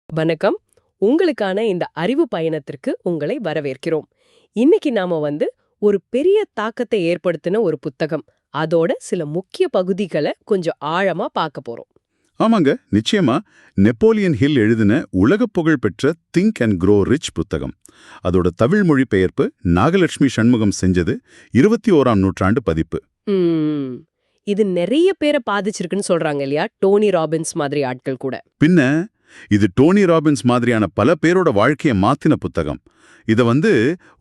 வணக்கம். உங்களுக்கான இந்த அறிவு பயணத்திற்கு உங்களை வரவேற்கிறோம். இன்னைக்கு நாம ஒரு பெரிய தாக்கத்தை ஏற்படுத்தின ஒரு புத்தகம், அதோட சில முக்கிய பகுதிகளை கொஞ்சம் ஆழமா பார்க்க போறோம். ஆமாங்க, நிச்சயமா. நெப்போலியன் ஹில் எழுதின உலகப் புகழ் பெற்ற திங்க் அண்ட் க்ரோ ரிச் புத்தகம். அதோட தமிழ் மொழி பெயர்ப்பு நாகலட்சுமி சண்முகம் செஞ்சது. 21ஆம் நூற்றாண்டு பதிப்பு. ம், இது நிறைய பேரை பாதிச்சிருக்குன்னு சொல்றாங்க இல்லையா? டோனி ராபின்ஸ் மாதிரி ஆட்கள் கூட. பின்ன இது டோனி ராபின்ஸ் மாதிரியான பல பேரோட வாழ்க்கையை மாத்தின புத்தகம். இத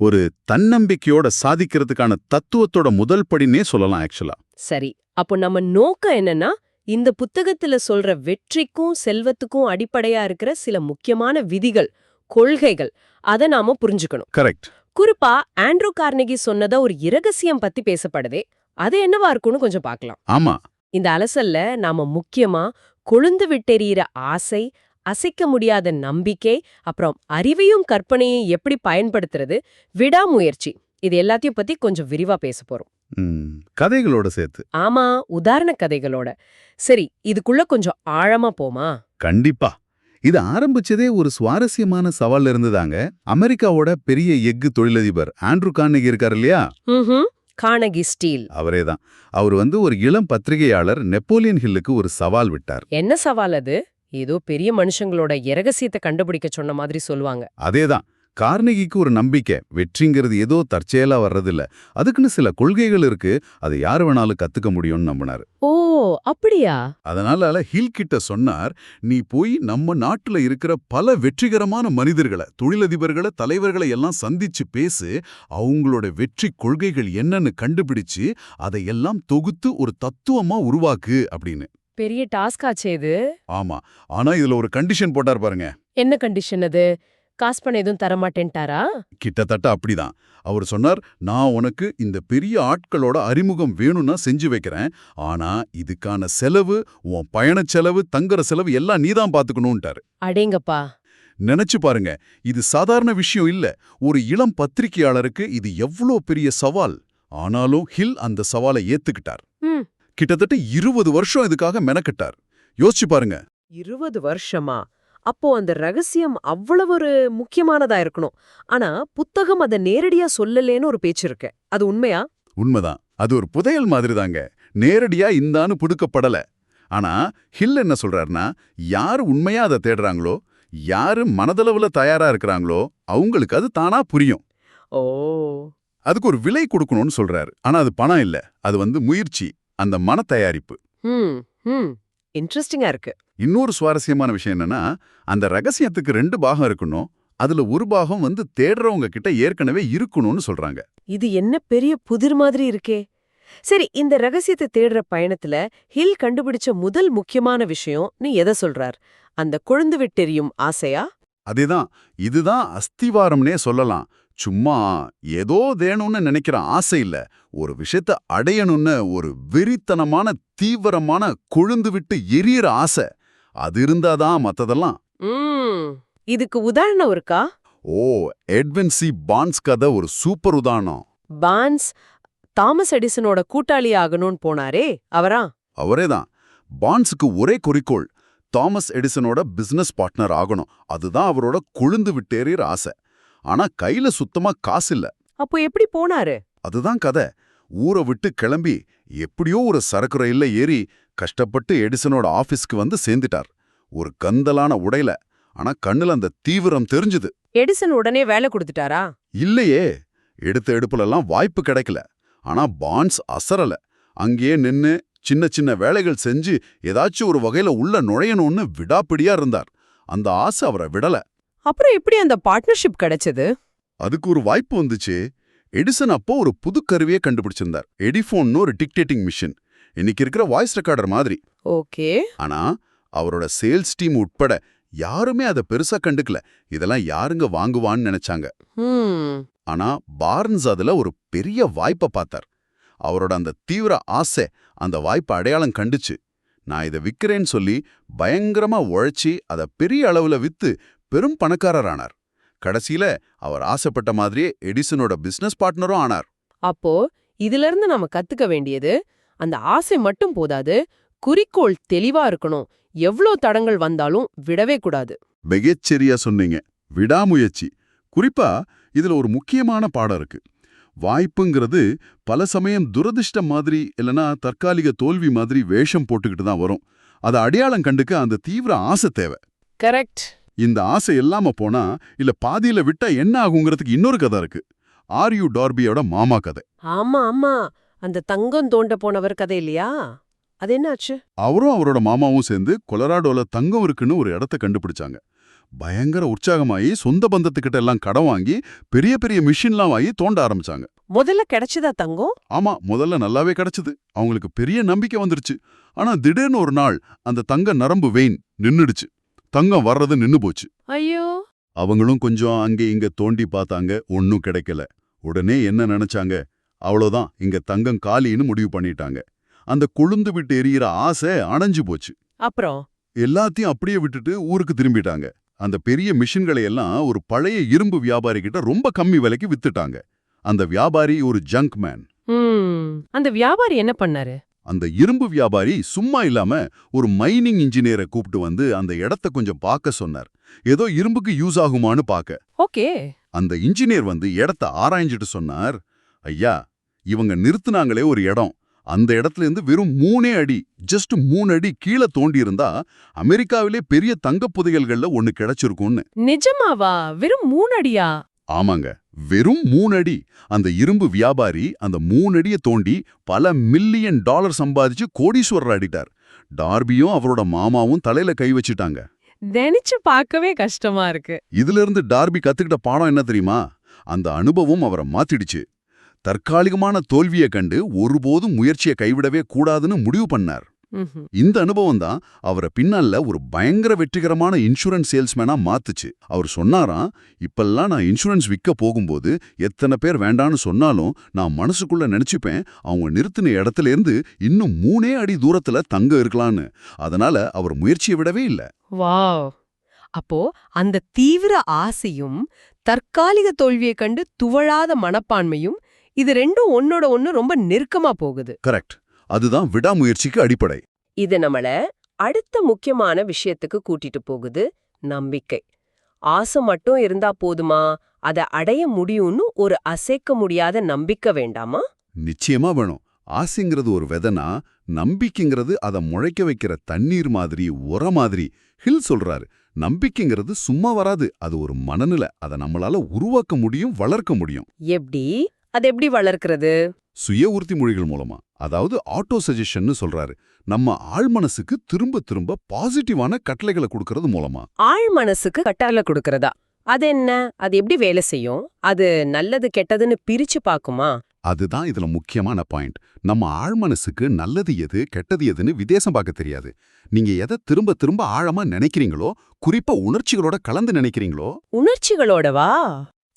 ஒரு தன்னம்பிக்கையோட சாதிக்கிறதுக்கான தத்துவத்தோட முதல் படினே சொல்லலாம் ஆக்சுவலா. சரி, அப்போ நம்ம நோக்கம் என்னன்னா, இந்த புத்தகத்துல சொல்ற வெற்றிக்கும் செல்வத்துக்கும் அடிப்படையா இருக்கிற சில முக்கியமான விதிகள், கொள்கைகள், அத நாம புரிஞ்சுக்கணும். கரெக்ட். குறிப்பா ஆண்ட்ரூ கார்னெகி சொன்னத ஒரு இரகசியம் பத்தி பேசப்படுதே, அது என்னவா இருக்கும்னு கொஞ்சம் பார்க்கலாம். ஆமா. இந்த அலசல்ல நாம முக்கியமா கொழுந்து விட்டெறிகிற ஆசை, அசைக்க முடியாத நம்பிக்கை, அப்புறம் அறிவையும் கற்பனையும் எப்படி பயன்படுத்துறது, விடாமுயற்சி, இது எல்லாத்தையும் பத்தி கொஞ்சம் விரிவா பேச போறோம். கதைகளோட சேர்த்து. ஆமா, உதாரண கதைகளோட. சரி, இதுக்குள்ள கொஞ்சம் ஆழமா போமா? கண்டிப்பா. இது ஆரம்பிச்சதே ஒரு சுவாரஸ்யமான சவால்ல இருந்துதாங்க. அமெரிக்காவோட பெரிய எஃகு தொழிலதிபர் ஆண்ட்ரூ கார்னெகி இருக்காரு இல்லையா? Carnegie steel. அவரேதான். அவர் ஒரு இளம் பத்திரிகையாளர் நெப்போலியன் ஹில்லுக்கு ஒரு சவால் விட்டார். என்ன சவால் அது? ஏதோ பெரிய மனுஷங்களோட இரகசியத்தை கண்டுபிடிக்க சொன்ன மாதிரி சொல்லுவாங்க. அதேதான். கார்னெகிக்கு ஒரு நம்பிக்கை, வெற்றிங்கிறது ஏதோ தற்செயலா வர்றதில்ல, அதுக்குன்னு சில கொள்கைகள் இருக்கு, அதை யாரு வேணாலும் கத்துக்க முடியும்னு நம்பினாரு. ஓ, அப்படியா? அதனால ஹில் கிட்ட சொன்னார், நீ போய் நம்ம நாட்டுல இருக்கிற பல வெற்றிகரமான மனிதர்களை, தொழிலதிபர்களை, தலைவர்களை எல்லாம் சந்திச்சு பேசு, அவங்களோட வெற்றி கொள்கைகள் என்னன்னு கண்டுபிடிச்சு அதையெல்லாம் தொகுத்து ஒரு தத்துவமா உருவாக்கு அப்படின்னு. பெரிய டாஸ்க் ஆச்சே இது. ஆமா, ஆனா இதுல ஒரு கண்டிஷன் போட்டார் பாருங்க. என்ன கண்டிஷன் அது? காசு பணம் எதுவும் தரமாட்டேன்ட்டாரா? கிட்டத்தட்ட அப்படிதான். அவர் சொன்னார், நான் உனக்கு இந்த பெரிய ஆட்களோட அறிமுகம் வேணும்னா செஞ்சு வைக்கிறேன், ஆனா இதுக்கான செலவு, உன் பயணச் செலவு, தங்குற செலவு எல்லாம் நீதான் பாத்துக்கணும்ட்டாரு. அடேங்கப்பா. நினைச்சு பாருங்க, இது சாதாரண விஷயம் இல்ல. ஒரு இளம் பத்திரிகையாளருக்கு இது எவ்வளோ பெரிய சவால். ஆனாலும் ஹில் அந்த சவாலை ஏத்துக்கிட்டார். கிட்டத்தட்ட 20 வருஷம் இதுக்காக மெனக்கிட்டார். யோசிச்சு பாருங்க. 20 வருஷமா? அப்போ அந்த ரகசியம் அவ்வளவு ஒரு முக்கியமானதா இருக்கணும். ஆனா புத்தகம் அத நேரடியா சொல்லலேன்னு ஒரு பேச்சு இருக்கு. அது உண்மையா? உண்மைதான். அது ஒரு புதையல் மாதிரிதாங்க. நேரடியா இந்தான்னு புடுக்கப்படல. ஆனா ஹில் என்ன சொல்றாருன்னா, யாரு உண்மையா அதை தேடுறாங்களோ, யாரு மனதளவுல தயாரா இருக்கிறாங்களோ, அவங்களுக்கு அது தானா புரியும். ஓ. அதுக்கு ஒரு விலை கொடுக்கணும்னு சொல்றாரு. ஆனா அது பணம் இல்ல. அது முயற்சி, அந்த மன தயாரிப்பு. இன்ட்ரெஸ்டிங்கா இருக்கு. இன்னொரு சுவாரஸ்யமான விஷயம் என்னன்னா, அந்த ரகசியத்துக்கு 2 பாகம் இருக்கணும். அதுல ஒரு பாகம் தேடுறவங்க கிட்ட ஏற்கனவே இருக்கணும்னு சொல்றாங்க. இது என்ன பெரிய புதிர் மாதிரி இருக்கே. சரி, இந்த ரகசியத்தை தேடுற பயணத்துல ஹில் கண்டுபிடிச்ச முதல் முக்கியமான விஷயம் நீ எதை சொல்றார்? அந்த கொழுந்து விட்டெறியும் ஆசையா? அதேதான். இதுதான் அஸ்திவாரம்னே சொல்லலாம். சும்மா ஏதோ தேணும்னு நினைக்கிற ஆசை இல்ல. ஒரு விஷயத்த அடையணும்னு ஒரு வெறித்தனமான தீவிரமான கொழுந்து விட்டு எரியற ஆசை. அது இருந்தாதான் மத்ததெல்லாம். இதுக்கு உதாரணம் இருக்கா? ஓ, எட்வின் சி பான்ஸ் கதை ஒரு சூப்பர் உதாரணம். பான்ஸ் தாமஸ் எடிசனோட கூட்டாளி ஆகணும்னு போனாரே, அவரா? அவரேதான். பான்ஸுக்கு ஒரே குறிக்கோள், தாமஸ் எடிசனோட பிசினஸ் பார்ட்னர் ஆகணும். அதுதான் அவரோட கொழுந்து விட்டேறிற ஆசை. ஆனா கையில சுத்தமா காசு இல்ல. அப்போ எப்படி போனாரு? அதுதான் கதை. ஊரை விட்டு கிளம்பி எப்படியோ ஒரு சரக்கு ரயில்ல ஏறி கஷ்டப்பட்டு எடிசனோட ஆபீஸ்க்கு சேர்ந்துட்டார். ஒரு கந்தலான உடையில. ஆனா கண்ணுல அந்த தீவிரம் தெரிஞ்சுது. எடிசன் உடனே வேலை கொடுத்துட்டாரா? இல்லையே. எடுத்த எடுப்புலலாம் வாய்ப்பு கிடைக்கல. ஆனா பான்ஸ் அசரல. அங்கேயே நின்னு சின்ன சின்ன வேலைகள் செஞ்சு ஏதாச்சும் ஒரு வகையில உள்ள நுழையணும்னு விடாப்பிடியா இருந்தார். அந்த ஆசை அவரை விடல. அப்புறம் எப்படி அந்த பார்ட்னர்ஷிப் கிடைச்சது? அதுக்கு ஒரு வாய்ப்பு வந்துச்சு. எடிசன் அப்போ ஒரு புது கருவியை கண்டுபிடிச்சிருந்தார். எடிஃபோன்னு ஒரு டிக்டேட்டிங் மிஷின். இன்னைக்கு இருக்கிற வாய்ஸ் ரெக்கார்டர் மாதிரி. ஓகே. ஆனா அவரோட சேல்ஸ் டீம் உட்பட யாருமே அதை பெருசா கண்டுக்கல. இதெல்லாம் யாருங்க வாங்குவான்னு நினைச்சாங்க. ஆனா பார்ன்ஸ் அதுல ஒரு பெரிய வாய்ப்பை பார்த்தார். அவரோட அந்த தீவிர ஆசை அந்த வாய்ப்பை அடையாளம் கண்டுச்சு. நான் இதை விக்கிறேன்னு சொல்லி பயங்கரமா உழைச்சி அதை பெரிய அளவுல வித்து பெரும் பணக்காரரானார். கடைசியில அவர் ஆசைப்பட்ட மாதிரியே எடிசனோட பிசினஸ் பார்ட்னரும் ஆனார். அப்போ இதுல இருந்து நாம கத்துக்க வேண்டியது, அந்த ஆசை மட்டும் போதாது, குறிக்கோள் தெளிவா இருக்கணும். எவ்ளோ தடங்கள் வந்தாலும் விடவே கூடாது. மிகச்சரியா சொன்னீங்க. விடாமுயற்சி. குறிப்பா இதுல ஒரு முக்கியமான பாடம் இருக்கு. வாய்ப்புங்கிறது பல சமயம் துரதிர்ஷ்டம் மாதிரி இல்லனா தற்காலிக தோல்வி மாதிரி வேஷம் போட்டுக்கிட்டு தான் வரும். அதை அடையாளம் கண்டுக்க அந்த தீவிர ஆசை தேவை. கரெக்ட். இந்த ஆசை இல்லாம போனா இல்ல பாதியில விட்டா என்ன ஆகுங்கிறதுக்கு இன்னொரு கதை இருக்கு. ஆர்யூ டார்பியோட மாமா கதை. ஆமா ஆமா, அந்த தங்கம் தோண்ட போனவர் கதை இல்லையா? அது என்னாச்சு? அவரும் அவரோட மாமாவும் சேர்ந்து கொலராடோல தங்கம் இருக்குன்னு ஒரு இடத்த கண்டுபிடிச்சாங்க. பயங்கர உற்சாகமாயி சொந்த பந்தத்துக்கிட்ட எல்லாம் கடன் வாங்கி பெரிய பெரிய மிஷின்லாம் வாங்கி தோண்ட ஆரம்பிச்சாங்க. முதல்ல கிடைச்சதா தங்கம்? ஆமா, முதல்ல நல்லாவே கிடைச்சது. அவங்களுக்கு பெரிய நம்பிக்கை வந்துருச்சு. ஆனா திடீர்னு ஒரு நாள் அந்த தங்க நரம்பு வெயின் நின்னுடுச்சு. தங்கம் வர்றது நின்னு போச்சு. ஐயோ! அவங்களும் கொஞ்சம் அங்கே இங்க தோண்டி பார்த்தாங்க, ஒன்னும் கிடைக்கல. உடனே என்ன நினைச்சாங்க, அவ்வளோதான், இங்க தங்கம் காலின்னு முடிவு பண்ணிட்டாங்க. அந்த கொழுந்து விட்டு எரியிற ஆசை அணைஞ்சு போச்சு. அப்புறம் எல்லாத்தையும் அப்படியே விட்டுட்டு ஊருக்கு திரும்பிட்டாங்க. அந்த பெரிய மிஷின்களை எல்லாம் ஒரு பழைய இரும்பு வியாபாரி கிட்ட ரொம்ப கம்மி விலைக்கு வித்துட்டாங்க. அந்த வியாபாரி ஒரு ஜங்க் மேன். அந்த வியாபாரி என்ன பண்ணாரு? அந்த இரும்பு வியாபாரி சும்மா இல்லாம ஒரு மைனிங் இன்ஜினியரை கூப்பிட்டு வந்து அந்த இடத்த கொஞ்சம் பார்க்க சொன்னார். ஏதோ இரும்புக்கு யூஸ் ஆகுமான்னு பார்க்க. ஓகே. அந்த இன்ஜினியர் வந்து இடத்த ஆராய்ஞ்சிட்டு சொன்னார், ஐயா, இவங்க நிறுத்துனாங்களே ஒரு இடம், அந்த இடத்துல இருந்து வெறும் 3 அடி, ஜஸ்ட் 3 அடி கீழே தோண்டி இருந்தா அமெரிக்காவிலே பெரிய தங்கப் புதையல்கள்ல ஒன்னு கிடைச்சிருக்கும்னு. நிஜமாவா? வெறும் 3 அடியா? ஆமாங்க, வெறும் 3 அடி. அந்த இரும்பு வியாபாரி அந்த 3 அடியை தோண்டி பல மில்லியன் டாலர் சம்பாதிச்சு கோடீஸ்வரர் ஆடிட்டார். டார்பியும் அவரோட மாமாவும் தலையில கை வச்சுட்டாங்க. நினைச்சு பார்க்கவே கஷ்டமா இருக்கு. இதுல இருந்து டார்பி கத்துக்கிட்ட பாடம் என்ன தெரியுமா? அந்த அனுபவம் அவரை மாத்திடுச்சு. தற்காலிகமான தோல்வியை கண்டு ஒருபோதும் முயற்சியை கைவிடவே கூடாதுன்னு முடிவு பண்ணார். இந்த அனுபவம் தான் அவரை பின்னால ஒரு பயங்கர வெற்றிகரமான இன்சூரன்ஸ் சேல்ஸ்மேனா மாத்துச்சு. அவர் சொன்னாராம், இப்பெல்லாம் நான் இன்சூரன்ஸ் விற்க போகும்போது எத்தனை பேர் வேண்டான்னு சொன்னாலும் நான் மனசுக்குள்ள நினைச்சுப்பேன், அவங்க நிறுத்தின இடத்துல இருந்து இன்னும் 3 அடி தூரத்துல தங்க இருக்கலான்னு. அதனால அவர் முயற்சியை விடவே இல்ல. வாவ்! அப்போ அந்த தீவிர ஆசையும் தற்காலிக தோல்வியை கண்டு துவழாத மனப்பான்மையும், இது ரெண்டும் ஒன்னோட ஒன்னு ரொம்ப நெருக்கமா போகுது. கரெக்ட். அதுதான் விடாமுயற்சிக்கு அடிப்படை. இது நம்மள அடுத்த முக்கியமான விஷயத்துக்கு கூட்டிட்டு போகுது, நம்பிக்கை. ஆசை மட்டும் இருந்தா போதுமா? அதை அடைய முடியும்னு ஒரு அசைக்க முடியாத நம்பிக்கை வேண்டாமா? நிச்சயமா வேணும். ஆசைங்கிறது ஒரு விதைனா, நம்பிக்கைங்கிறது அதை முளைக்க வைக்கிற தண்ணீர் மாதிரி, உர மாதிரி. ஹில் சொல்றாரு, நம்பிக்கைங்கிறது சும்மா வராது, அது ஒரு மனநிலை. அதை நம்மளால உருவாக்க முடியும், வளர்க்க முடியும். எப்படி? அது எப்படி வளர்க்கிறது? சுய உறுதிமொழிகள் மூலமா. அதாவது ஆட்டோ சஜஷன்னு சொல்றாரு. நம்ம ஆழ் மனசுக்கு திரும்ப திரும்ப பாசிட்டிவான கட்டளைகளை கொடுக்கறது மூலமா. ஆழ் மனசுக்கு கட்டளை கொடுக்கறதா? அது என்ன? அது எப்படி வேலை செய்யும்? அது நல்லது கெட்டதுன்னு பிரிச்சு பாக்குமா? அதுதான் இதுல முக்கியமான பாயிண்ட். நம்ம ஆழ் மனசுக்கு நல்லது எது கெட்டது எதுன்னு வித்தியாசம் பார்க்க தெரியாது. நீங்க எதை திரும்ப திரும்ப ஆழமா நினைக்கிறீங்களோ, குறிப்பா உணர்ச்சிகளோட கலந்து நினைக்கிறீங்களோ. உணர்ச்சிகளோடவா?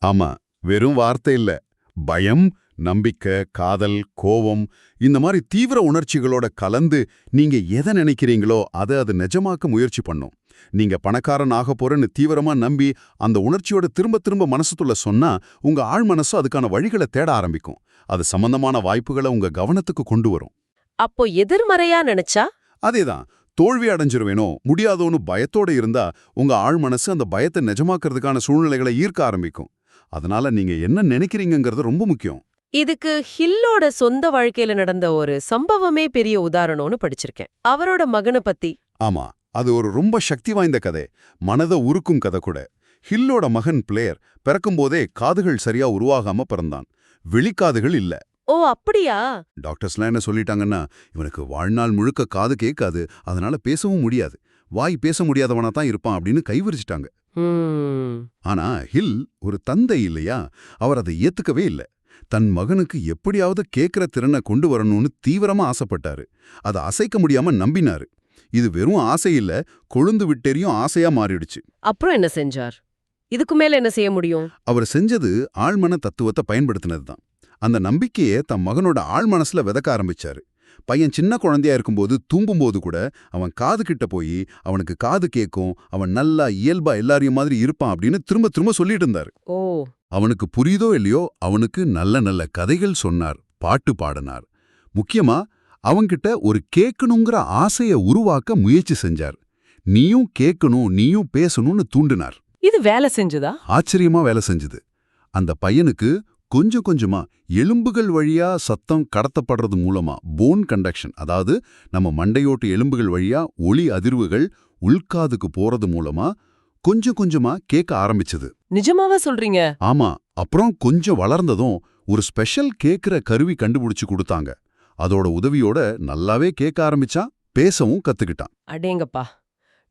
ஆமா, வெறும் வார்த்தை இல்ல. பயம், நம்பிக்கை, காதல், கோபம், இந்த மாதிரி தீவிர உணர்ச்சிகளோட கலந்து நீங்க எதை நினைக்கிறீங்களோ அதை அது நிஜமாக்க முயற்சி பண்ணும். நீங்க பணக்காரன் ஆக போறேன்னு தீவிரமா நம்பி அந்த உணர்ச்சியோட திரும்ப திரும்ப மனசுக்குள்ள சொன்னா உங்க ஆழ் மனசு அதுக்கான வழிகளை தேட ஆரம்பிக்கும். அது சம்பந்தமான வாய்ப்புகளை உங்க கவனத்துக்கு கொண்டு வரும். அப்போ எதிர்மறையா நினைச்சா? அதேதான். தோல்வி அடைஞ்சிருவேனோ முடியாதோன்னு பயத்தோட இருந்தா உங்க ஆழ் மனசு அந்த பயத்தை நிஜமாக்குறதுக்கான சூழ்நிலைகளை ஈர்க்க ஆரம்பிக்கும். அதனால நீங்க என்ன நினைக்கிறீங்கிறது ரொம்ப முக்கியம். இதுக்கு ஹில்லோட சொந்த வாழ்க்கையில நடந்த ஒரு சம்பவமே பெரிய உதாரணம்னு படிச்சிருக்கேன். அவரோட மகனை பத்தி. ஆமா, அது ஒரு ரொம்ப சக்தி வாய்ந்த கதை, மனதை உருக்கும் கதை கூட. ஹில்லோட மகன் பிளேயர் பிறக்கும்போதே காதுகள் சரியா உருவாகாம பிறந்தான். வெளிக்காதுகள் இல்ல. ஓ, அப்படியா? டாக்டர்ஸ்லாம் என்ன சொல்லிட்டாங்கன்னா, இவனுக்கு வாழ்நாள் முழுக்க காது கேட்காது, அதனால பேசவும் முடியாது, வாய் பேச முடியாதவனா தான் இருப்பான் அப்படின்னு கைவிரிச்சிட்டாங்க. ஆனா ஹில் ஒரு தந்தை இல்லையா, அவர் அதை ஏத்துக்கவே இல்லை. தன் மகனுக்கு எப்படியாவது கேட்கிற திறனை கொண்டு வரணும்னு தீவிரமா ஆசைப்பட்டாரு. அதை அசைக்க முடியாம நம்பினாரு. இது வெறும் ஆசை இல்ல, கொழுந்து விட்டெரியும் ஆசையா மாறிடுச்சு. அப்புறம் என்ன செஞ்சார்? இதுக்கு மேல என்ன செய்ய முடியும்? அவர் செஞ்சது ஆழ்மன தத்துவத்தை பயன்படுத்தினதுதான். அந்த நம்பிக்கையை தன் மகனோட ஆழ்மனசுல விதக்க ஆரம்பிச்சாரு. பையன் சின்ன குழந்தையா இருக்கும்போது தூங்கும்போது கூட அவன் காது கிட்ட போய் அவனுக்கு காது கேட்கும், அவன் நல்லா இயல்பா எல்லாரையும் மாதிரி இருப்பான் அப்படின்னு திரும்ப திரும்ப சொல்லிட்டு இருந்தாரு. ஓ, அவனுக்கு புரியுதோ இல்லையோ அவனுக்கு நல்ல நல்ல கதைகள் சொன்னார், பாட்டு பாடினார். முக்கியமா அவன்கிட்ட ஒரு கேட்கணுங்கிற ஆசையை உருவாக்க முயற்சி செஞ்சார். நீயும் கேட்கணும், நீயும் பேசணும்னு தூண்டினார். இது வேலை செஞ்சுதா? ஆச்சரியமா வேலை செஞ்சுது. அந்த பையனுக்கு கொஞ்சம் கொஞ்சமா எலும்புகள் வழியா சத்தம் கடத்தப்படுறது மூலமா போன் கண்டக்ஷன், அதாவது நம்ம மண்டையோட்டு எலும்புகள் வழியா ஒலி அதிர்வுகள் உள்காதுக்கு போறது மூலமா கொஞ்சம் கொஞ்சமா கேட்க ஆரம்பிச்சது. நிஜமாவா சொல்றீங்க? ஆமா. அப்புறம் கொஞ்சம் வளர்ந்ததும் ஒரு ஸ்பெஷல் கேக்குற கருவி கண்டுபிடிச்சு கொடுத்தாங்க. அதோட உதவியோட நல்லாவே கேட்க ஆரம்பிச்சான், பேசவும் கத்துக்கிட்டான். அடேங்கப்பா,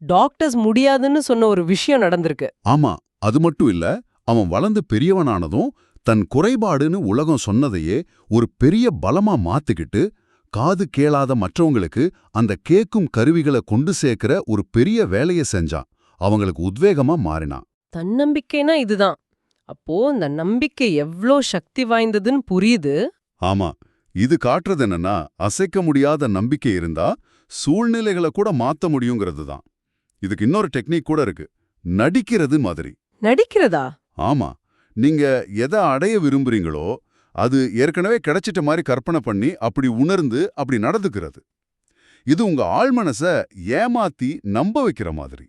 டாக்டர்ஸ் முடியாதுன்னு சொன்ன ஒரு விஷயம் நடந்திருக்கு. ஆமா, அது மட்டும் இல்ல, அவன் வளர்ந்து பெரியவனானதும் தன் குறைபாடுன்னு உலகம் சொன்னதையே ஒரு பெரிய பலமா மாத்திக்கிட்டு, காது கேளாத மற்றவங்களுக்கு அந்த கேக்கும் கருவிகளை கொண்டு சேர்க்கிற ஒரு பெரிய வேலையை செஞ்சான். அவங்களுக்கு உத்வேகமா மாறினான். தன்னம்பிக்கைனா இதுதான். அப்போ இந்த நம்பிக்கை எவ்ளோ சக்தி வாய்ந்ததுன்னு புரியுது. ஆமா, இது காட்டுறது என்னன்னா, அசைக்க முடியாத நம்பிக்கை இருந்தா சூழ்நிலைகளை கூட மாத்த முடியுங்கிறது தான். இதுக்கு இன்னொரு டெக்னிக் கூட இருக்கு, நடிக்கிறது மாதிரி. நடிக்கிறதா? ஆமா, நீங்க எதை அடைய விரும்புறீங்களோ அது ஏற்கனவே கிடைச்சிட்ட மாதிரி கற்பனை பண்ணி அப்படி உணர்ந்து அப்படி நடந்துக்கிறது. இது உங்க ஆழ்மனச ஏமாத்தி நம்ப வைக்கிற மாதிரி.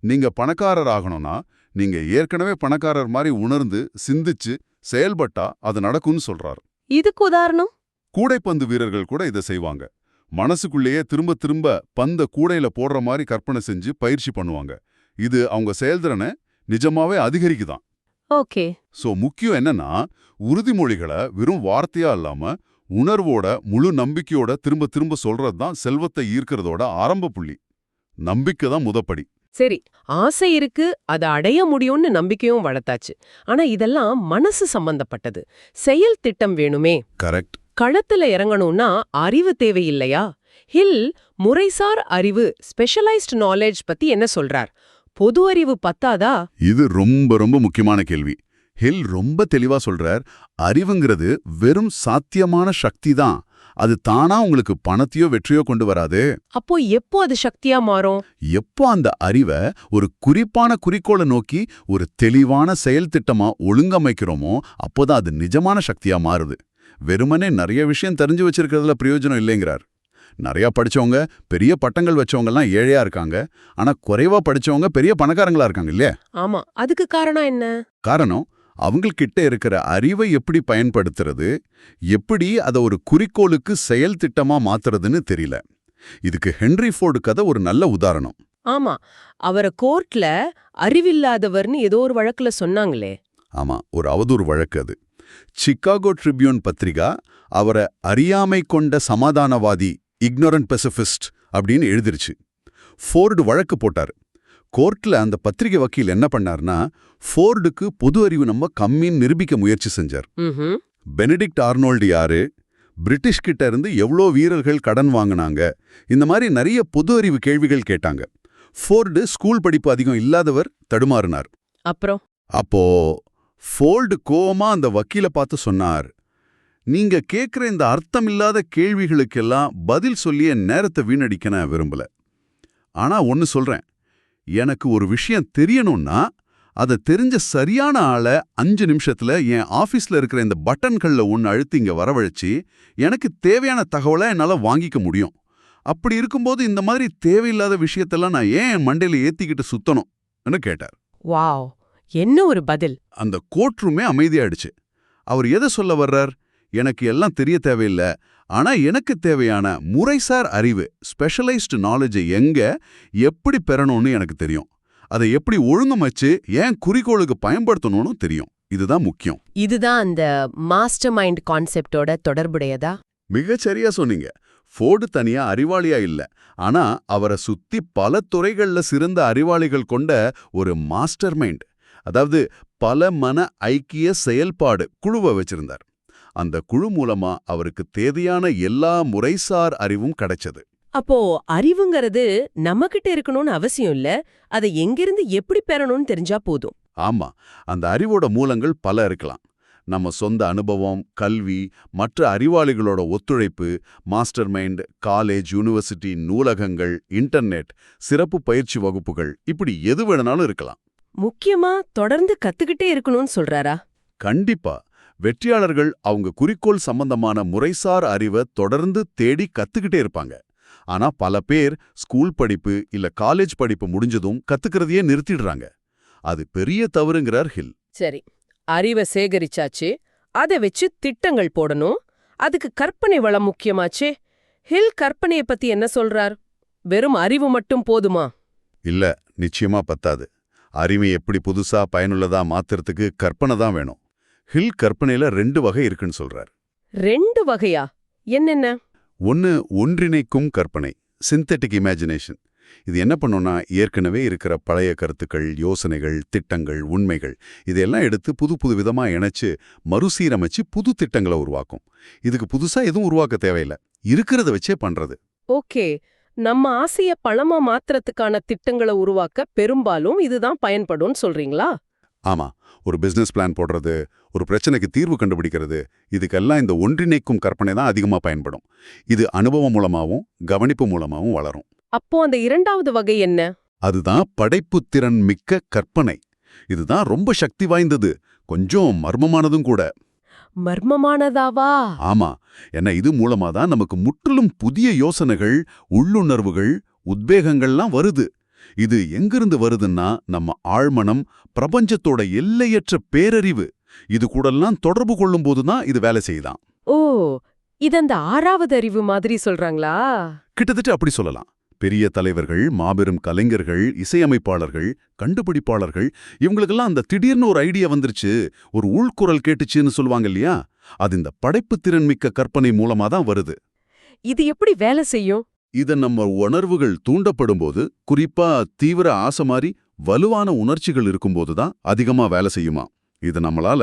நீங்க பணக்காரர் ஆகணும்னா நீங்க ஏற்கனவே பணக்காரர் மாதிரி உணர்ந்து சிந்திச்சு செயல்பட்டா அது நடக்கும்னு சொல்றாரு. இதுக்கு உதாரணம்? கூடைப்பந்து வீரர்கள் கூட இதை செய்வாங்க. மனசுக்குள்ளேயே திரும்ப திரும்ப பந்த கூடையில போடுற மாதிரி கற்பனை செஞ்சு பயிற்சி பண்ணுவாங்க. இது அவங்க செயல்திறனை நிஜமாவே அதிகரிக்குதான். ஓகே. சோ முக்கியம் என்னன்னா, உறுதிமொழிகளை வெறும் வார்த்தையா இல்லாம உணர்வோட முழு நம்பிக்கையோட திரும்ப திரும்ப சொல்றது தான் செல்வத்தை ஈர்க்கிறதோட ஆரம்ப புள்ளி. நம்பிக்கை தான் முதப்படி. சரி, ஆசை இருக்கு, அதை அடைய முடியும்னு நம்பிக்கையும் வளர்த்தாச்சு. ஆனா இதெல்லாம் மனசு சம்பந்தப்பட்டது. செயல் திட்டம் வேணுமே. கரெக்ட். களத்துல இறங்கணும்னா அறிவு தேவையில்லையா? ஹில் முறைசார் அறிவு, ஸ்பெஷலைஸ்ட் நாலேஜ் பத்தி என்ன சொல்றார்? பொது அறிவு பத்தாதா? இது ரொம்ப ரொம்ப முக்கியமான கேள்வி. ஹில் ரொம்ப தெளிவா சொல்றார், அறிவுங்கிறது வெறும் சாத்தியமான சக்தி தான். அது தானா உங்களுக்கு பணத்தையோ வெற்றியோ கொண்டு வராது. அப்போ எப்போ அது சக்தியா மாறும்? எப்போ அந்த அறிவை ஒரு குறிப்பான குறிக்கோளை நோக்கி ஒரு தெளிவான செயல் திட்டமா ஒழுங்கமைக்கிறோமோ அப்போதான் அது நிஜமான சக்தியா மாறுது. வெறுமனே நிறைய விஷயம் தெரிஞ்சு வச்சிருக்கிறதுல பிரயோஜனம் இல்லைங்கிறார். நிறைய படிச்சவங்க, பெரிய பட்டங்கள் வச்சவங்கலாம் ஏழையா இருக்காங்க. ஆனா குறைவா படிச்சவங்க பெரிய பணக்காரங்களா இருக்காங்க இல்லையா? ஆமா, அதுக்கு காரணம் என்ன? காரணம், அவங்கள்கிட்ட இருக்கிற அறிவை எப்படி பயன்படுத்துறது, எப்படி அதை ஒரு குறிக்கோளுக்கு செயல் திட்டமா மாத்துறதுன்னு தெரியல. இதுக்கு ஹென்ரி ஃபோர்டு கதை ஒரு நல்ல உதாரணம். ஆமா, அவரை கோர்ட்ல அறிவில்லாதவர்னு ஏதோ ஒரு வழக்குல சொன்னாங்களே. ஆமா, ஒரு அவதூறு வழக்கு அது. சிகாகோ ட்ரிபியூன் பத்திரிகா அவரை அறியாமை கொண்ட சமாதானவாதி, இக்னோரண்ட் பெசிபிஸ்ட் அப்படின்னு எழுதிருச்சு. ஃபோர்டு வழக்கு போட்டாரு. கோர்ட்ல அந்த பத்திரிகை வக்கீல் என்ன பண்ணார்னா, ஃபோர்டுக்கு பொது அறிவு நம்ம கம்மின்னு நிரூபிக்க முயற்சி செஞ்சார். பெனடிக்ட் ஆர்னோல்டு யாரு, பிரிட்டிஷ் கிட்ட இருந்து எவ்வளோ வீரர்கள் கடன் வாங்கினாங்க, இந்த மாதிரி நிறைய பொது அறிவு கேள்விகள் கேட்டாங்க. ஃபோர்டு ஸ்கூல் படிப்பு அதிகம் இல்லாதவர், தடுமாறினார். அப்போ ஃபோர்டு கோவமா அந்த வக்கீலை பார்த்து சொன்னார், நீங்க கேட்குற இந்த அர்த்தமில்லாத கேள்விகளுக்கெல்லாம் பதில் சொல்லிய நேரத்தை வீணடிக்க நான் விரும்பல. ஆனா ஒன்னு சொல்றேன், எனக்கு ஒரு விஷயம் தெரியணும்னா அதை தெரிஞ்ச சரியான ஆளை 5 நிமிஷத்துல என் ஆஃபீஸ்ல இருக்கிற இந்த பட்டன்கள்ல ஒன்று அழுத்தி இங்க வரவழைச்சி எனக்கு தேவையான தகவலை என்னால வாங்கிக்க முடியும். அப்படி இருக்கும்போது இந்த மாதிரி தேவையில்லாத விஷயத்தெல்லாம் நான் ஏன் என் மண்டையில ஏத்திக்கிட்டு சுத்தணும் கேட்டார். வாவ், என்ன ஒரு பதில்! அந்த கோர்ட் ரூமே அமைதியாயிடுச்சு. அவர் எதை சொல்ல வர்றார்? எனக்கு எல்லாம் தெரிய தேவையில்லை, ஆனா எனக்கு தேவையான முறைசார் அறிவு, ஸ்பெஷலைஸ்டு நாலேஜை எங்க எப்படி பெறணும்னு எனக்கு தெரியும். அதை எப்படி ஒழுங்கமைச்சு ஏன் குறிக்கோளுக்கு பயன்படுத்தணும்னு தெரியும். இதுதான் முக்கியம். இதுதான் அந்த மாஸ்டர் மைண்ட் கான்செப்டோட தொடர்புடையதா? மிகச்சரியா சொன்னீங்க. ஃபோர்டு தனியா அறிவாளியா இல்ல, ஆனா அவரை சுத்தி பல துறைகள்ல சிறந்த அறிவாளிகள் கொண்ட ஒரு மாஸ்டர் மைண்ட், அதாவது பல மன ஐக்கிய செயல்பாடு குழுவை வச்சிருந்தார். அந்த குழு மூலமா அவருக்கு தேவையான எல்லா முறைசார் அறிவும் கிடைச்சது. அப்போ அறிவுங்கிறது நம்மகிட்ட இருக்கணும்னு அவசியம் இல்ல, அதை எங்கிருந்து எப்படி பெறணும்னு தெரிஞ்சா போதும். ஆமா, அந்த அறிவோட மூலங்கள் பல இருக்கலாம். நம்ம சொந்த அனுபவம், கல்வி, மற்ற அறிவாளிகளோட ஒத்துழைப்பு, மாஸ்டர் மைண்ட், காலேஜ், யூனிவர்சிட்டி, நூலகங்கள், இன்டர்நெட், சிறப்பு பயிற்சி வகுப்புகள், இப்படி எது வேணும்னாலும் இருக்கலாம். முக்கியமா தொடர்ந்து கத்துக்கிட்டே இருக்கணும்னு சொல்றாரா? கண்டிப்பா. வெற்றியாளர்கள் அவங்க குறிக்கோள் சம்பந்தமான முறைசார் அறிவை தொடர்ந்து தேடி கத்துக்கிட்டே இருப்பாங்க. ஆனா பல பேர் ஸ்கூல் படிப்பு இல்ல காலேஜ் படிப்பு முடிஞ்சதும் கத்துக்கிறதையே நிறுத்திடுறாங்க. அது பெரிய தவறுங்கிறார் ஹில். சரி, அறிவை சேகரிச்சாச்சு, அதை வச்சு திட்டங்கள் போடணும். அதுக்கு கற்பனை வளம் முக்கியமாச்சே. ஹில் கற்பனையை பத்தி என்ன சொல்றார்? வெறும் அறிவு மட்டும் போதுமா? இல்ல, நிச்சயமா பத்தாது. அறிவை எப்படி புதுசா பயனுள்ளதா மாத்துறதுக்கு கற்பனை தான் வேணும். ஹில் கற்பனையில 2 வகை இருக்குன்னு சொல்றார். 2 வகையா? என்னென்ன? ஒன்னு ஒன்றிணைக்கும் கற்பனை, சிந்தெட்டிக் இமேஜினேஷன். இது என்ன பண்ணும்னா, ஏற்கனவே இருக்கிற பழைய கருத்துக்கள், யோசனைகள், திட்டங்கள், உண்மைகள் இதையெல்லாம் எடுத்து புது விதமா இணைச்சு மறுசீரமைச்சு புது திட்டங்களை உருவாக்கும். இதுக்கு புதுசா எதுவும் உருவாக்க தேவையில்லை, இருக்கிறத வச்சே பண்றது. ஓகே, நம்ம ஆசைய பணமா மாத்துறதுக்கான திட்டங்களை உருவாக்க பெரும்பாலும் இதுதான் பயன்படும்னு சொல்றீங்களா? ஆமா, ஒரு பிசினஸ் பிளான் போடுறது, ஒரு பிரச்சனைக்கு தீர்வு கண்டுபிடிக்கிறது, இதுக்கெல்லாம் இந்த ஒன்றிணைக்கும் கற்பனை தான் அதிகமா பயன்படும். இது அனுபவம் மூலமாவும் கவனிப்பு மூலமாவும் வளரும். அப்போ அந்த 2வது வகை என்ன? அதுதான் படைப்புத் திறன் மிக்க கற்பனை. இதுதான் ரொம்ப சக்தி வாய்ந்தது, கொஞ்சம் மர்மமானதும் கூட. மர்மமானதாவா? ஆமா, ஏன்னா இது மூலமா தான் நமக்கு முற்றிலும் புதிய யோசனைகள், உள்ளுணர்வுகள், உத்வேகங்கள்லாம் வருது. இது எங்கிருந்து வருதுன்னா, நம்ம ஆழ்மனம், பிரபஞ்சத்தோட எல்லையற்ற பேரறிவு, இது கூடலாம் தொடர்பு கொள்ளும்போது தான் இது வேலை செய்யுதாம். ஓ, இது அந்த 6வது அறிவு மாதிரி சொல்றாங்களா? கிட்டத்தட்ட அப்படி சொல்லலாம். பெரிய தலைவர்கள், மாபெரும் கலைஞர்கள், இசையமைப்பாளர்கள், கண்டுபிடிப்பாளர்கள், இவங்களுக்கெல்லாம் அந்த திடீர்னு ஒரு ஐடியா வந்துருச்சு, ஒரு உள்குரல் கேட்டுச்சுன்னு சொல்லுவாங்க இல்லையா? அது இந்த படைப்புத் திறன் மிக்க கற்பனை மூலமா தான் வருது. இது எப்படி வேலை செய்யும்? இத நம்ம உணர்வுகள் தூண்டப்படும்போது, குறிப்பா தீவிர ஆசை மாதிரி வலுவான உணர்ச்சிகள் இருக்கும்போது தான் அதிகமா வேலை செய்யுமா. இத நம்மளால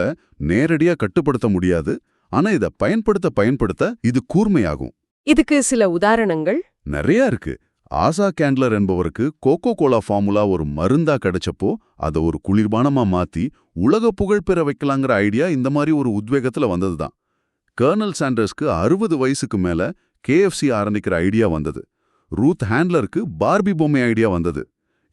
நேரடியா கட்டுப்படுத்த முடியாது, ஆனா இத பயன்படுத்த இது கூர்மையாகும். இதுக்கு சில உதாரணங்கள் நிறைய இருக்கு. ஆசா கேண்ட்லர் என்பவருக்கு கோகோ கோலா ஃபார்முலா ஒரு மருந்தா கிடைச்சப்போ அதை ஒரு குளிர்பானமா மாத்தி உலக புகழ் பெற வைக்கலாங்கிற ஐடியா இந்த மாதிரி ஒரு உத்வேகத்துல வந்ததுதான். கர்னல் சாண்டர்ஸ்க்கு 60 வயசுக்கு மேல KFC ஆரம்பிக்கிற ஐடியா வந்தது. ரூத் ஹேண்ட்லருக்கு பார்பி பொம்மை ஐடியா வந்தது.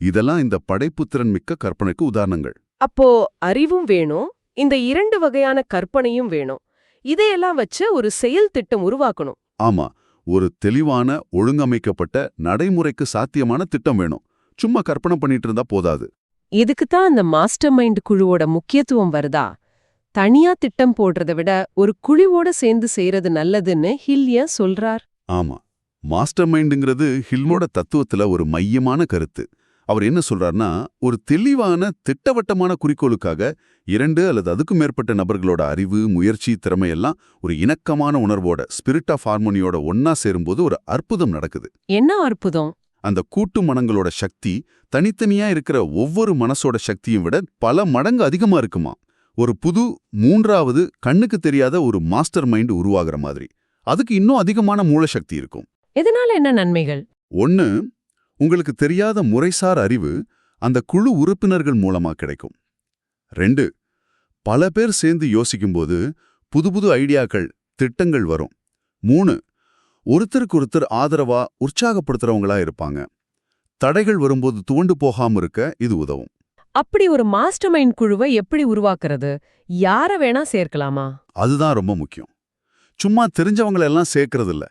இதெல்லாம் இந்த படைப்புத்திறன் மிக்க கற்பனைக்கு உதாரணங்கள். அப்போ அறிவும் வேணும், இந்த 2 வகையான கற்பனையும் வேணும். இதையெல்லாம் வச்சு ஒரு செயல் திட்டம் உருவாக்கணும். ஆமா, ஒரு தெளிவான ஒழுங்கமைக்கப்பட்ட நடைமுறைக்கு சாத்தியமான திட்டம் வேணும். சும்மா கற்பனை பண்ணிட்டு இருந்தா போதாது. இதுக்கு தான் அந்த மாஸ்டர் மைண்ட் குழுவோட முக்கியத்துவம் வருதா? தனியா திட்டம் போடுறதை விட ஒரு குழுவோட சேர்ந்து செய்யறது நல்லதுன்னு ஹில் ஏன் சொல்றார்? ஆமா, மாஸ்டர் மைண்டுங்கிறது ஹில்மோட தத்துவத்துல ஒரு மையமான கருத்து. அவர் என்ன சொல்றாருன்னா, ஒரு தெளிவான திட்டவட்டமான குறிக்கோளுக்காக 2 அல்லது அதுக்கும் மேற்பட்ட நபர்களோட அறிவு, முயற்சி, திறமையெல்லாம் ஒரு இணக்கமான உணர்வோட, ஸ்பிரிட் ஆஃப் ஹார்மோனியோட ஒன்னா சேரும்போது ஒரு அற்புதம் நடக்குது. என்ன அற்புதம்? அந்த கூட்டு மனங்களோட சக்தி தனித்தனியா இருக்கிற ஒவ்வொரு மனசோட சக்தியும் விட பல மடங்கு அதிகமா இருக்குமா. ஒரு புது 3வது கண்ணுக்கு தெரியாத ஒரு மாஸ்டர் மைண்ட் உருவாகிற மாதிரி. அதுக்கு இன்னும் அதிகமான மூலசக்தி இருக்கும். இதனால என்ன நன்மைகள்? 1, உங்களுக்கு தெரியாத முறைசார் அறிவு அந்த குழு உறுப்பினர்கள் மூலமா கிடைக்கும். 2, பல பேர் சேர்ந்து யோசிக்கும்போது புது ஐடியாக்கள், திட்டங்கள் வரும். 3, ஒருத்தருக்கொருத்தர் ஆதரவா உற்சாகப்படுத்துறவங்களா இருப்பாங்க. தடைகள் வரும்போது துவண்டு போகாம இருக்க இது உதவும். அப்படி ஒரு மாஸ்டர் மைண்ட் குழுவை எப்படி உருவாக்குறது? யார வேணா சேர்க்கலாமா? அதுதான் ரொம்ப முக்கியம். சும்மா தெரிஞ்சவங்களெல்லாம் சேர்க்கறது இல்ல.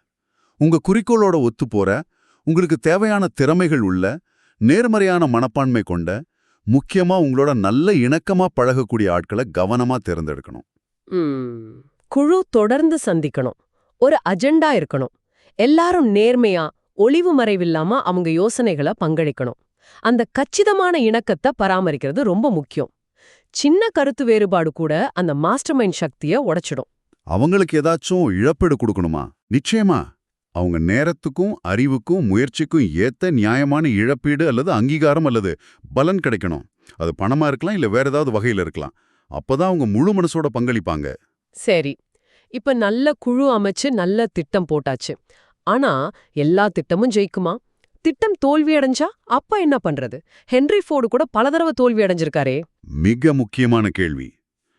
உங்க குறிக்கோளோட ஒத்து போற, உங்களுக்கு தேவையான திறமைகள் உள்ள, நேர்மறையான மனப்பான்மை கொண்ட, முக்கியமா உங்களோட நல்ல இணக்கமா பழகக்கூடிய ஆட்களை கவனமா தேர்ந்தெடுக்கணும். குழு தொடர்ந்து சந்திக்கணும், ஒரு அஜெண்டா இருக்கணும், எல்லாரும் நேர்மையா ஒளிவு மறைவில்லாம அவங்க யோசனைகளை பங்களிக்கணும். அந்த கச்சிதமான இணக்கத்தை பராமரிக்கிறது ரொம்ப முக்கியம். சின்ன கருத்து வேறுபாடு கூட அந்த மாஸ்டர் மைண்ட் சக்தியை உடைச்சிடும். அவங்களுக்கு ஏதாச்சும் இழப்பீடு கொடுக்கணுமா? நிச்சயமா. அவங்க நேரத்துக்கும் அறிவுக்கும் முயற்சிக்கும் ஏத்த நியாயமான இழப்பீடு அல்லது அங்கீகாரம் அல்லது பலன் கிடைக்கணும். அது பணமா இருக்கலாம், இல்ல வேற ஏதாவது வகையில இருக்கலாம். அப்பதான் அவங்க முழு மனசோட பங்களிப்பாங்க. சரி, இப்ப நல்ல குழு அமைச்சு நல்ல திட்டம் போட்டாச்சு. ஆனா எல்லா திட்டமும் ஜெயிக்குமா? திட்டம் தோல்வி அடைஞ்சா அப்ப என்ன பண்றது? ஹென்ரி ஃபோர்டு கூட பல தடவை தோல்வி அடைஞ்சிருக்காரே. மிக முக்கியமான கேள்வி.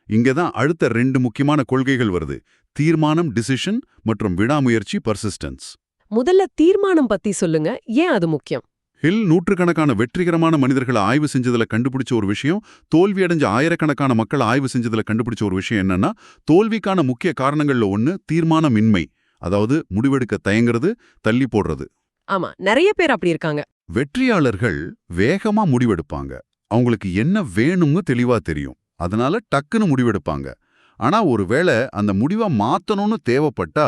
இங்கதான் அடுத்த 2 முக்கியமான கொள்கைகள் வருது. தீர்மானம், டிசிஷன், மற்றும் விடாமுயற்சி, பர்சிஸ்டன்ஸ். முதல்ல தீர்மானம் பத்தி சொல்லுங்க, ஏன் அது முக்கியம்? ஹில் நூற்றுக்கணக்கான வெற்றிகரமான மனிதர்களை ஆய்வு செஞ்சதுல கண்டுபிடிச்ச ஒரு விஷயம், தோல்வி அடைஞ்ச ஆயிரக்கணக்கான மக்களை ஆய்வு செஞ்சதுல கண்டுபிடிச்ச ஒரு விஷயம் என்னன்னா, தோல்விக்கான முக்கிய காரணங்கள்ல ஒன்னு தீர்மானமின்மை. அதாவது முடிவெடுக்க தயங்குறது, தள்ளி போடுறது. ஆமா, நிறைய பேர் அப்படி இருக்காங்க. வெற்றியாளர்கள் வேகமா முடிவெடுப்பாங்க. அவங்களுக்கு என்ன வேணும்னு தெளிவா தெரியும். அதனால டக்குன்னு முடிவெடுப்பாங்க. ஆனா ஒருவேளை அந்த முடிவை மாத்தணும்னு தேவைப்பட்டா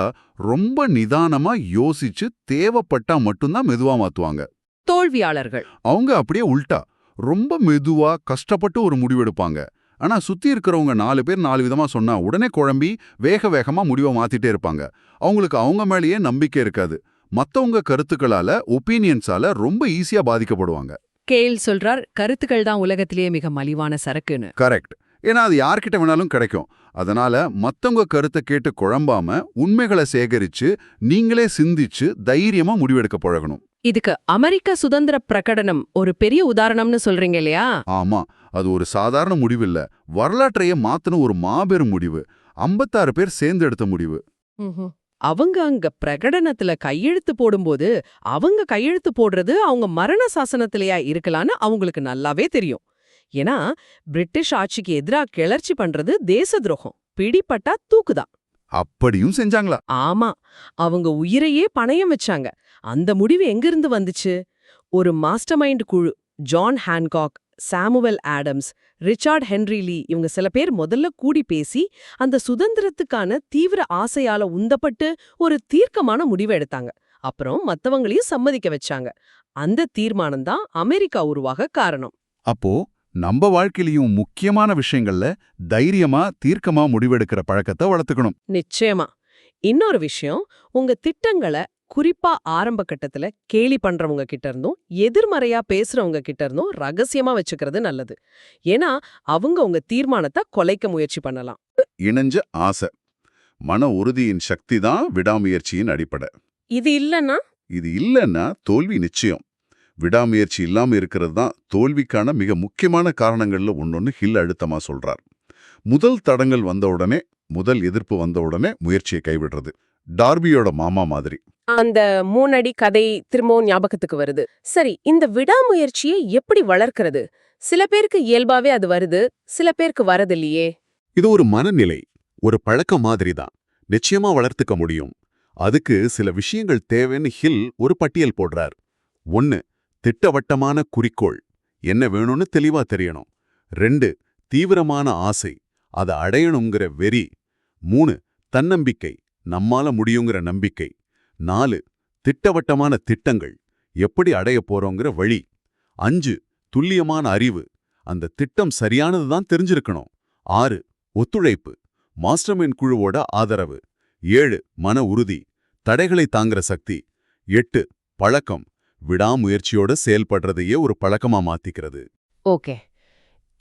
ரொம்ப நிதானமா யோசிச்சு தேவைப்பட்டா மட்டும்தான் மெதுவா மாத்துவாங்க. தோல்வியாளர்கள். அவங்க அப்படியே உல்டா ரொம்ப மெதுவா கஷ்டப்பட்டு ஒரு முடிவெடுப்பாங்க. ஆனா சுத்தி இருக்கிறவங்க 4 பேர் 4 விதமா சொன்னா உடனே குழம்பி வேக வேகமா முடிவை மாத்திட்டே இருப்பாங்க. அவங்களுக்கு அவங்க மேலேயே நம்பிக்கை இருக்காது. மத்தவங்க கருத்துக்களால ஒப்பீனியன்ஸால ரொம்ப ஈஸியா பாதிக்கப்படுவாங்க. கேல் சொல்றார், கருத்துக்கள் தான் உலகத்திலேயே மிக மலிவான சரக்குன்னு. கரெக்ட். ஏன்னா அது யார்கிட்ட வேணாலும் கிடைக்கும். அதனால மத்தவங்க கருத்தை கேட்டு குழம்பாம உண்மைகளை சேகரிச்சு நீங்களே சிந்திச்சு தைரியமா முடிவெடுக்க பழகணும். இதுக்கு அமெரிக்க சுதந்திர பிரகடனம் ஒரு பெரிய உதாரணம்னு சொல்றீங்க இல்லையா? ஆமா, அது ஒரு சாதாரண முடிவில்ல. வரலாற்றையே மாத்தின ஒரு மாபெரும் முடிவு. 56 பேர் சேர்ந்து எடுத்த முடிவு. அவங்க அங்க பிரகடனத்துல கையெழுத்து போடும்போது அவங்க கையெழுத்து போடுறது அவங்க மரண சாசனத்திலேயா இருக்கலான்னு அவங்களுக்கு நல்லாவே தெரியும். ஏன்னா பிரிட்டிஷ் ஆட்சிக்கு எதிரா கிளர்ச்சி பண்றது தேச துரோகம், பிடிப்பட்டா தூக்குதான். அப்படியும் செஞ்சாங்களா? ஆமா, அவங்க உயிரையே பணயம் வச்சாங்க. அந்த முடிவு எங்கிருந்து வந்துச்சு? ஒரு மாஸ்டர் மைண்ட் குழு, John Hancock, Samuel Adams, Richard Henry Lee, இவங்க சில பேர் முதல்ல கூடி பேசி அந்த சுதந்திரத்துக்கான தீவிர ஆசையால உந்தப்பட்டு ஒரு தீர்க்கமான முடிவை எடுத்தாங்க. அப்புறம் மத்தவங்களையும் சம்மதிக்க வச்சாங்க. அந்த தீர்மானம் தான் அமெரிக்கா உருவாக காரணம். அப்போ நம்ம வாழ்க்கையிலயும் முக்கியமான விஷயங்கள்ல தைரியமா தீர்க்கமா முடிவெடுக்கிற பழக்கத்தை வளர்த்துக்கணும். நிச்சயமா. இன்னொரு விஷயம், உங்க திட்டங்களை குறிப்பா ஆரம்ப கட்டத்துல கேலி பண்றவங்க கிட்ட இருந்தும் எதிர்மறையா பேசுறவங்க கிட்ட இருந்தும் ரகசியமா வச்சுக்கிறது நல்லது. ஏன்னா அவங்க உங்க தீர்மானத்தை கொலைக்க முயற்சி பண்ணலாம். இணைஞ்ச ஆசை, மன உறுதியின் சக்தி தான் விடாமுயற்சியின் அடிப்படை. இது இல்லைன்னா தோல்வி நிச்சயம். விடாமுயற்சி இல்லாம இருக்கிறது தான் தோல்விக்கான மிக முக்கியமான காரணங்கள்ல ஒன்னொன்னு ஹில் அழுத்தமா சொல்றார். முதல் தடங்கள் வந்த உடனே, முதல் எதிர்ப்பு வந்த உடனே முயற்சியை கைவிடுறது. டார்பியோட மாமா மாதிரி. அந்த 3 அடி கதை திரும்பவும் ஞாபகத்துக்கு வருது. சரி, இந்த விடாமுயற்சியை எப்படி வளர்க்கிறது? சில பேருக்கு இயல்பாவே அது வருது, சில பேருக்கு வரதில்லையே. இது ஒரு மனநிலை, ஒரு பழக்கம் மாதிரி தான். நிச்சயமா வளர்த்துக்க முடியும். அதுக்கு சில விஷயங்கள் தேவைன்னு ஹில் ஒரு பட்டியல் போடுறார். 1. திட்டவட்டமான குறிக்கோள், என்ன வேணும்னு தெளிவா தெரியணும். 2. தீவிரமான ஆசை, அதை அடையணுங்கிற வெறி. 3. தன்னம்பிக்கை, நம்மால முடியுங்கிற நம்பிக்கை. 4. திட்டவட்டமான திட்டங்கள், எப்படி அடைய போறோங்கிற வழி. 5. துல்லியமான அறிவு, அந்த திட்டம் சரியானதுதான் தெரிஞ்சிருக்கணும். 6. ஒத்துழைப்பு, மாஸ்டர்மைண்ட் குழுவோட ஆதரவு. 7. மன உறுதி, தடைகளை தாங்குற சக்தி. 8. பழக்கம், விடாமுயற்சியோட செயல்படுறதையே ஒரு பழக்கமா மாத்திக்கிறது. ஓகே,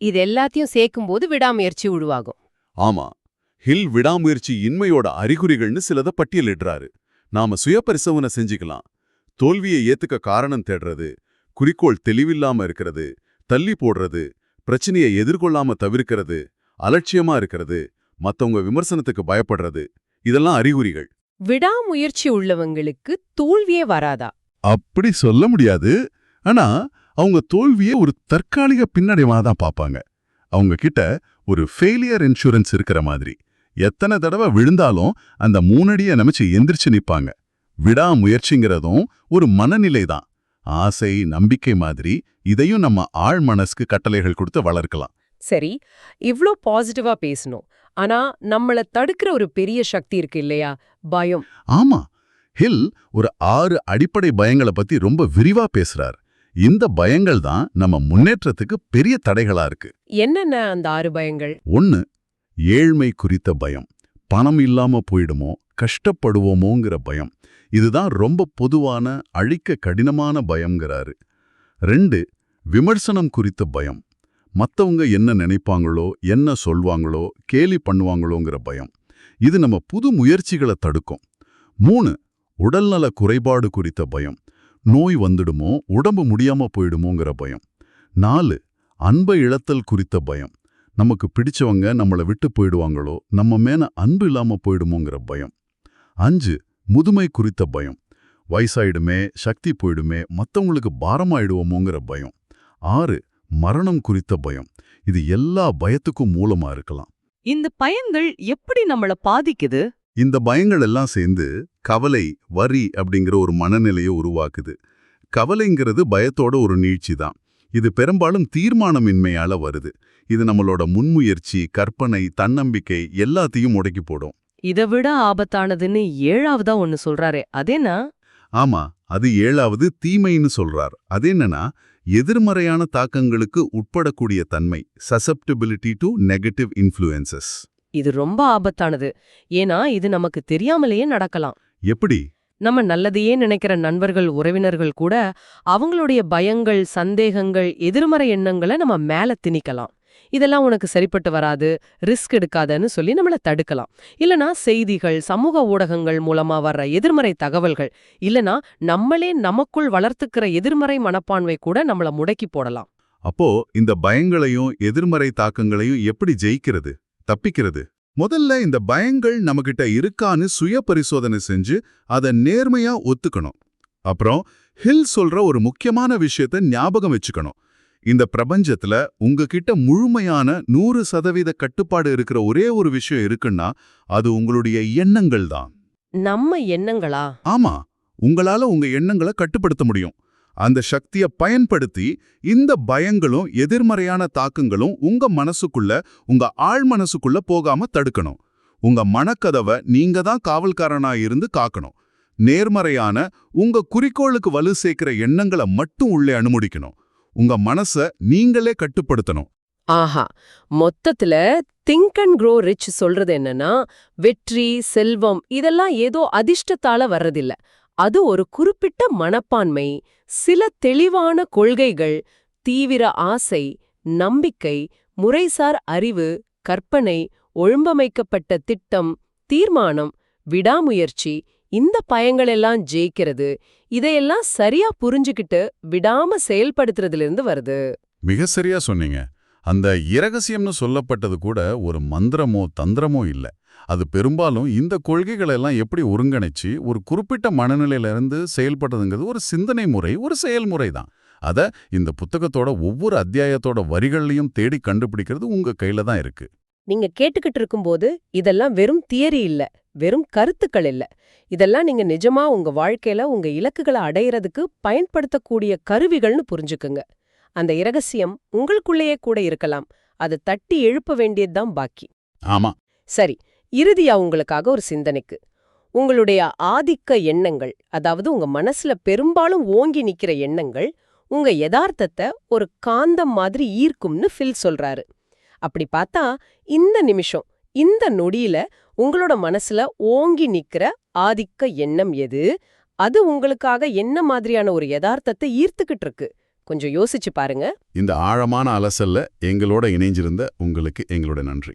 இது எல்லாத்தையும் சேர்க்கும்போது விடாமுயற்சி உருவாகும். ஆமா, ஹில் விடாமுயற்சி இன்மையோட அறிகுறிகள்னு சிலதை பட்டியலிடுறாரு. நாம சுயபரிசோதனை செஞ்சுக்கலாம். தோல்வியை ஏத்துக்க காரணம் தேடுறது, குறிக்கோள் தெளிவில்லாம இருக்கிறது, தள்ளி போடுறது, பிரச்சனையை எதிர்கொள்ளாம தவிர்க்கிறது, அலட்சியமா இருக்கிறது, மத்தவங்க விமர்சனத்துக்கு பயப்படுறது, இதெல்லாம் அறிகுறிகள். விடாமுயற்சி உள்ளவங்களுக்கு தோல்வியே வராதா? அப்படி சொல்ல முடியாது. ஆனா அவங்க தோல்வியே ஒரு தற்காலிக பின்னடைவா தான் பார்ப்பாங்க. அவங்க கிட்ட ஒரு ஃபெயிலியர் இன்சூரன்ஸ் இருக்கிற மாதிரி. எத்தனை தடவை விழுந்தாலும் அந்த 3 அடியை நினைச்சு எந்திரிச்சு நிப்பாங்க. விடாமுயற்சிங்கிறதும் ஒரு மனநிலை தான். ஆசை, நம்பிக்கை மாதிரி இதையும் நம்ம ஆழ் மனசுக்கு கட்டளைகள் கொடுத்து வளர்க்கலாம். சரி, இவ்ளோ பாசிட்டிவா பேசணும். ஆனா நம்மள தடுக்கிற ஒரு பெரிய சக்தி இருக்கு இல்லையா? பயம். ஆமா, ஹில் ஒரு 6 அடிப்படை பயங்களை பத்தி ரொம்ப விரிவா பேசுறார். இந்த பயங்கள் தான் நம்ம முன்னேற்றத்துக்கு பெரிய தடைகளா இருக்கு. என்னென்ன அந்த 6 பயங்கள்? 1. ஏழ்மை குறித்த பயம். பணம் இல்லாம போயிடுமோ, கஷ்டப்படுவோமோங்கிற பயம். இதுதான் ரொம்ப பொதுவான, அழிக்க கடினமான பயம்ங்கிறாரு. 2. விமர்சனம் குறித்த பயம். மத்தவங்க என்ன நினைப்பாங்களோ, என்ன சொல்வாங்களோ, கேலி பண்ணுவாங்களோங்கிற பயம். இது நம்ம புது முயற்சிகளை தடுக்கும். 3. உடல்நல குறைபாடு குறித்த பயம். நோய் வந்துடுமோ, உடம்பு முடியாம போயிடுமோங்கிற பயம். 4. அன்பை இழத்தல் குறித்த பயம். நமக்கு பிடிச்சவங்க நம்மளை விட்டு போயிடுவாங்களோ, நம்ம மேல அன்பு இல்லாம போயிடுமோங்கிற பயம். 5. முதுமை குறித்த பயம். வயசாயிடுமே, சக்தி போயிடுமே, மத்தவங்களுக்கு பாரமாயிடுவோமோங்கிற பயம். 6. மரணம் குறித்த பயம். இது எல்லா பயத்துக்கும் மூலமா இருக்கலாம். இந்த பயங்கள் எப்படி நம்மள பாதிக்குது? இந்த பயங்கள் எல்லாம் சேர்ந்து கவலை, வரி அப்படிங்கிற ஒரு மனநிலையை உருவாக்குது. கவலைங்கிறது பயத்தோட ஒரு நீட்சி தான். இது பெரும்பாலும் தீர்மானமின்மையால வருது. இது நம்மளோட முன்முயற்சி, கற்பனை, தன்னம்பிக்கை எல்லாத்தையும் முடக்கி போடும். இதை விட ஆபத்தானதுன்னு 7ஆவதா ஒன்னு சொல்றாரே, அதேனா? ஆமா, அது 7வது தீமைன்னு சொல்றார். அது என்னன்னா, எதிர்மறையான தாக்கங்களுக்கு உட்படக்கூடிய தன்மை, சசெப்டிபிலிட்டி டு நெகட்டிவ் இன்ஃப்ளூயன்சஸ். இது ரொம்ப ஆபத்தானது. ஏன்னா இது நமக்கு தெரியாமலேயே நடக்கலாம். எப்படி? நம்ம நல்லதையே நினைக்கிற நண்பர்கள், உறவினர்கள் கூட அவங்களுடைய பயங்கள், சந்தேகங்கள், எதிர்மறை எண்ணங்களை நம்ம மேல திணிக்கலாம். இதெல்லாம் உனக்கு சரிப்பட்டு வராது, ரிஸ்க் எடுக்காதன்னு சொல்லி நம்மள தடுக்கலாம். இல்லனா செய்திகள், சமூக ஊடகங்கள் மூலமா வர்ற எதிர்மறை தகவல்கள், இல்லனா நம்மளே நமக்குள் வளர்த்துக்கிற எதிர்மறை மனப்பான்மை கூட நம்மள முடக்கி போடலாம். அப்போ இந்த பயங்களையும் எதிர்மறை தாக்கங்களையும் எப்படி ஜெயிக்கிறது, தப்பிக்கிறது? முதல்ல இந்த பயங்கள் நம்மகிட்ட இருக்கான்னு சுய பரிசோதனை செஞ்சு அதை நேர்மையா ஒத்துக்கணும். அப்புறம் ஹில் சொல்ற ஒரு முக்கியமான விஷயத்த ஞாபகம் வச்சுக்கணும். இந்த பிரபஞ்சத்துல உங்ககிட்ட முழுமையான 100% கட்டுப்பாடு இருக்கிற ஒரே ஒரு விஷயம் இருக்குன்னா அது உங்களுடைய எண்ணங்கள் தான். நம்ம எண்ணங்களா? ஆமா, உங்களால உங்க எண்ணங்களை கட்டுப்படுத்த முடியும். அந்த சக்தியை பயன்படுத்தி இந்த பயங்களும் எதிர்மறையான தாக்கங்களும் உங்க மனசுக்குள்ள, உங்க ஆழ் மனசுக்குள்ள போகாம தடுக்கணும். உங்க மனக்கதவை நீங்க தான் காவல்காரனா இருந்து காக்கணும். நேர்மறையான உங்க குறிக்கோளுக்கு வலு சேர்க்கிற எண்ணங்களை மட்டும் உள்ளே அனுமதிக்கணும். உங்க மனச நீங்களே கட்டுப்படுத்தணும். ஆஹா, மொத்தத்துல திங்க் அண்ட் க்ரோ ரிச் சொல்றது என்னன்னா, வெற்றி, செல்வம் இதெல்லாம் ஏதோ அதிர்ஷ்டத்தால வர்றதில்ல. அது ஒரு குறிப்பிட்ட மனப்பான்மை, சில தெளிவான கொள்கைகள், தீவிர ஆசை, நம்பிக்கை, முறைசார் அறிவு, கற்பனை, ஒழுங்கமைக்கப்பட்ட திட்டம், தீர்மானம், விடாமுயற்சி, இந்த பயங்களெல்லாம் ஜெயிக்கிறது. இதையெல்லாம் சரியா புரிஞ்சுக்கிட்டு விடாம செயல்படுத்துறதுலேருந்து வருது. மிக சரியா சொன்னீங்க. அந்த இரகசியம்னு சொல்லப்பட்டது கூட ஒரு மந்திரமோ தந்திரமோ இல்ல. அது பெரும்பாலும் இந்த கொள்கைகளெல்லாம் எப்படி ஒருங்கிணைச்சு ஒரு குறிப்பிட்ட மனநிலையிலிருந்து செயல்படுறதுங்கிறது ஒரு சிந்தனை முறை, ஒரு செயல்முறை தான். அத இந்த புத்தகத்தோட ஒவ்வொரு அத்தியாயத்தோட வரிகள்லையும் தேடி கண்டுபிடிக்கிறது உங்க கையில தான் இருக்கு. நீங்க கேட்டுக்கிட்டு இருக்கும்போது இதெல்லாம் வெறும் தியரி இல்ல, வெறும் கருத்துக்கள் இல்ல. இதெல்லாம் நீங்க நிஜமா உங்க வாழ்க்கையில உங்க இலக்குகளை அடையறதுக்கு பயன்படுத்தக்கூடிய கருவிகள்னு புரிஞ்சுக்குங்க. அந்த இரகசியம் உங்களுக்குள்ளேயே கூட இருக்கலாம். அது தட்டி எழுப்ப வேண்டியதுதான் பாக்கி. ஆமா. சரி, இறுதியா உங்களுக்காக ஒரு சிந்தனைக்கு. உங்களுடைய ஆதிக்க எண்ணங்கள், அதாவது உங்க மனசுல பெரும்பாலும் ஓங்கி நிக்கிற எண்ணங்கள், உங்க யதார்த்தத்தை ஒரு காந்தம் மாதிரி ஈர்க்கும்னு ஃபில் சொல்றாரு. அப்படி பார்த்தா இந்த நிமிஷம், இந்த நொடியில உங்களோட மனசுல ஓங்கி நிக்கிற ஆதிக்க எண்ணம் எது? அது உங்களுக்காக என்ன மாதிரியான ஒரு யதார்த்தத்தை ஈர்த்துக்கிட்டு இருக்கு? கொஞ்சம் யோசிச்சு பாருங்க. இந்த ஆழமான அலசல்ல எங்களோட இணைஞ்சிருந்த உங்களுக்கு எங்களோட நன்றி.